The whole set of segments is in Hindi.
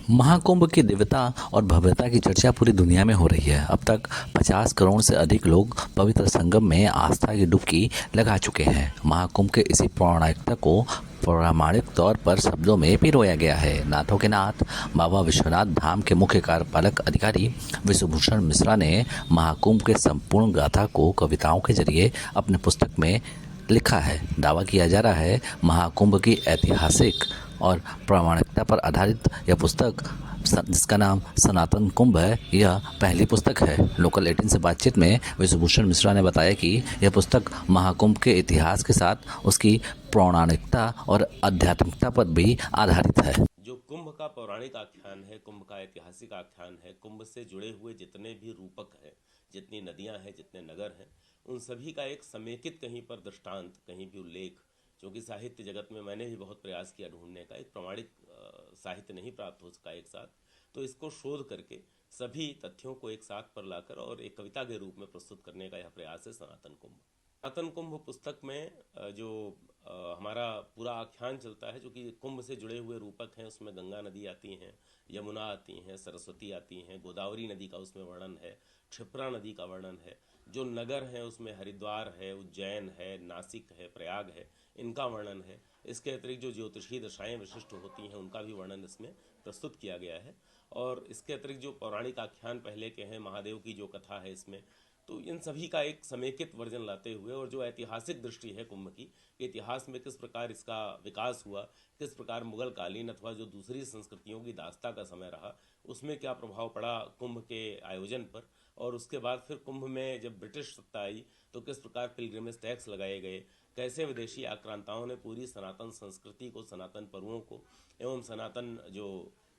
महाकुंभ की दिव्यता और भव्यता की चर्चा पूरी दुनिया में हो रही है। अब तक 50 करोड़ से अधिक लोग पवित्र संगम में आस्था की डुबकी लगा चुके हैं। महाकुंभ के इसी पौराणिकता को प्रामाणिक तौर पर शब्दों में पिरोया गया है। नाथों के नाथ बाबा विश्वनाथ धाम के मुख्य कार्यपालक अधिकारी विश्वभूषण मिश्रा ने महाकुंभ के संपूर्ण गाथा को कविताओं के जरिए अपने पुस्तक में लिखा है। दावा किया जा रहा है महाकुंभ की ऐतिहासिक और प्रामाणिकता पर आधारित यह पुस्तक, जिसका नाम सनातन कुंभ है, यह पहली पुस्तक है। लोकल 18 से बातचीत में विश्वभूषण मिश्रा ने बताया कि यह पुस्तक महाकुंभ के इतिहास के साथ उसकी पौराणिकता और आध्यात्मिकता पर भी आधारित है। जो कुंभ का पौराणिक आख्यान है, कुंभ का ऐतिहासिक आख्यान है, कुंभ से जुड़े हुए जितने भी रूपक हैं, जितनी नदियां हैं, जितने नगर हैं, उन सभी का एक समेकित कहीं पर दृष्टांत, कहीं भी उल्लेख, क्योंकि साहित्य जगत में मैंने भी बहुत प्रयास किया ढूंढने का, एक प्रमाणिक साहित्य नहीं प्राप्त हो सका एक साथ, तो इसको शोध करके सभी तथ्यों को एक साथ पर लाकर और एक कविता के रूप में प्रस्तुत करने का यह प्रयास है सनातन कुंभ। सनातन कुंभ पुस्तक में जो हमारा पूरा आख्यान चलता है, जो कि कुंभ से जुड़े हुए रूपक हैं, उसमें गंगा नदी आती हैं, यमुना आती हैं, सरस्वती आती हैं, गोदावरी नदी का उसमें वर्णन है, क्षिप्रा नदी का वर्णन है, जो नगर हैं उसमें हरिद्वार है, उज्जैन है, नासिक है, प्रयाग है, इनका वर्णन है। इसके अतिरिक्त जो ज्योतिषीय दशाएं विशिष्ट होती हैं उनका भी वर्णन इसमें प्रस्तुत किया गया है। और इसके अतिरिक्त जो पौराणिक आख्यान पहले के हैं, महादेव की जो कथा है इसमें, तो इन सभी का एक समेकित वर्जन लाते हुए, और जो ऐतिहासिक दृष्टि है कुंभ की, इतिहास में किस प्रकार इसका विकास हुआ, किस प्रकार मुगल कालीन अथवा जो दूसरी संस्कृतियों की दास्ता का समय रहा, उसमें क्या प्रभाव पड़ा कुंभ के आयोजन पर, और उसके बाद फिर कुंभ में जब ब्रिटिश सत्ता आई तो किस प्रकार पिलग्रिमेज टैक्स लगाए गए, कैसे विदेशी आक्रांताओं ने पूरी सनातन संस्कृति को, सनातन पर्वों को एवं सनातन जो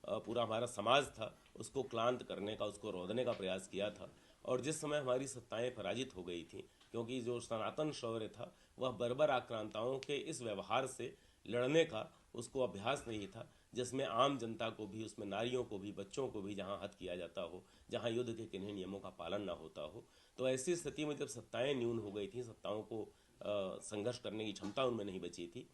पूरा हमारा समाज था उसको क्लांत करने का, उसको रोदने का प्रयास किया था। और जिस समय हमारी सत्ताएं पराजित हो गई थी, क्योंकि जो सनातन शौर्य था वह बर्बर आक्रांताओं के इस व्यवहार से लड़ने का उसको अभ्यास नहीं था, जिसमें आम जनता को भी, उसमें नारियों को भी, बच्चों को भी जहां हत किया जाता हो, जहां युद्ध के किन्हीं नियमों का पालन ना होता हो। तो ऐसी स्थिति में जब सत्ताएं न्यून हो गई थी, सत्ताओं को संघर्ष करने की क्षमता उनमें नहीं बची थी,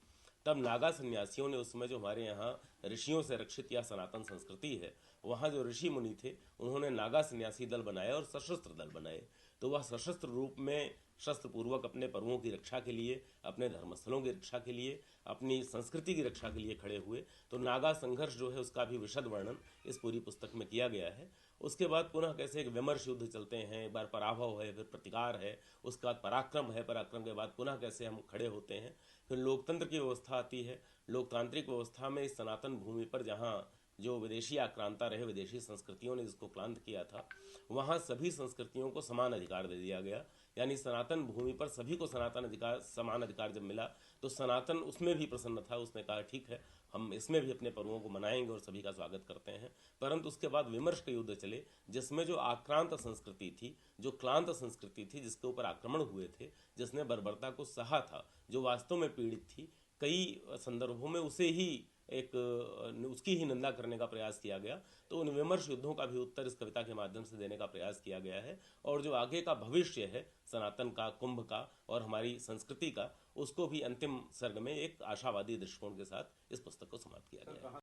तब नागा सन्यासियों ने, उस समय जो हमारे यहाँ ऋषियों से रक्षित या सनातन संस्कृति है, वहाँ जो ऋषि मुनि थे उन्होंने नागा सन्यासी दल बनाए और सशस्त्र दल बनाए। तो वह सशस्त्र रूप में शस्त्र पूर्वक अपने पर्वों की रक्षा के लिए, अपने धर्मस्थलों की रक्षा के लिए, अपनी संस्कृति की रक्षा के लिए खड़े हुए। तो नागा संघर्ष जो है उसका भी विशद वर्णन इस पूरी पुस्तक में किया गया है। उसके बाद पुनः कैसे एक विमर्श युद्ध चलते हैं, एक बार पराभव है, फिर प्रतिकार है, उसके बाद पराक्रम है, पराक्रम के बाद पुनः कैसे हम खड़े होते हैं, फिर लोकतंत्र की व्यवस्था आती है। लोकतांत्रिक व्यवस्था में इस सनातन भूमि पर जहाँ जो विदेशी आक्रांता रहे, विदेशी संस्कृतियों ने जिसको क्लांत किया था, वहाँ सभी संस्कृतियों को समान अधिकार दे दिया गया। यानी सनातन भूमि पर सभी को सनातन अधिकार, समान अधिकार जब मिला तो सनातन उसमें भी प्रसन्न था। उसने कहा ठीक है, हम इसमें भी अपने पर्वों को मनाएंगे और सभी का स्वागत करते हैं। परंतु उसके बाद विमर्श के युद्ध चले, जिसमें जो आक्रांत संस्कृति थी, जो क्लांत संस्कृति थी, जिसके ऊपर आक्रमण हुए थे, जिसने बर्बरता को सहा था, जो वास्तव में पीड़ित थी, कई संदर्भों में उसे ही एक उसकी ही निंदा करने का प्रयास किया गया। तो उन विमर्श युद्धों का भी उत्तर इस कविता के माध्यम से देने का प्रयास किया गया है। और जो आगे का भविष्य है सनातन का, कुंभ का और हमारी संस्कृति का, उसको भी अंतिम सर्ग में एक आशावादी दृष्टिकोण के साथ इस पुस्तक को समाप्त किया गया है।